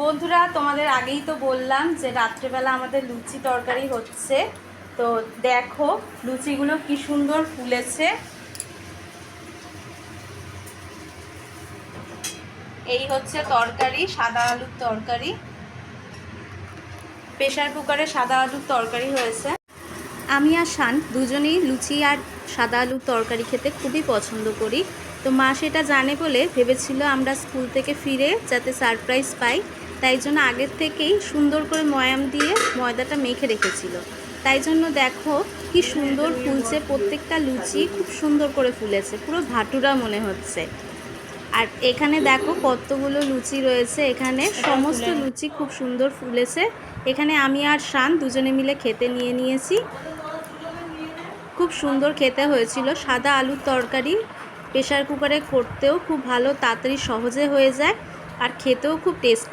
বন্ধুরা, তোমাদের আগেই তো বললাম যে রাত্রেবেলা আমাদের লুচি তরকারি হচ্ছে। তো দেখো লুচিগুলো কি সুন্দর ফুলেছে। এই হচ্ছে তরকারি, সাদা আলুর তরকারি। প্রেশার কুকারে সাদা আলুর তরকারি হয়েছে। আমি আর শান দুজনেই লুচি আর সাদা আলুর তরকারি খেতে খুবই পছন্দ করি। তো মা সেটা জানে বলে ভেবেছিল আমরা স্কুল থেকে ফিরে যাতে সারপ্রাইজ পাই, তাই জন্য আগের থেকেই সুন্দর করে ময়াম দিয়ে ময়দাটা মেখে রেখেছিল। তাই জন্য দেখো কি সুন্দর ফুলছে, প্রত্যেকটা লুচি খুব সুন্দর করে ফুলেছে, পুরো ভাটুরা মনে হচ্ছে। আর এখানে দেখো কতগুলো লুচি রয়েছে, এখানে সমস্ত লুচি খুব সুন্দর ফুলেছে। এখানে আমি আর শান দুজনে মিলে খেতে নিয়েছি। খুব সুন্দর খেতে হয়েছিল। সাদা আলুর তরকারি প্রেশার কুকারে করতেও খুব ভালো, তাড়াতাড়ি সহজে হয়ে যায় আর খেতেও খুব টেস্টি।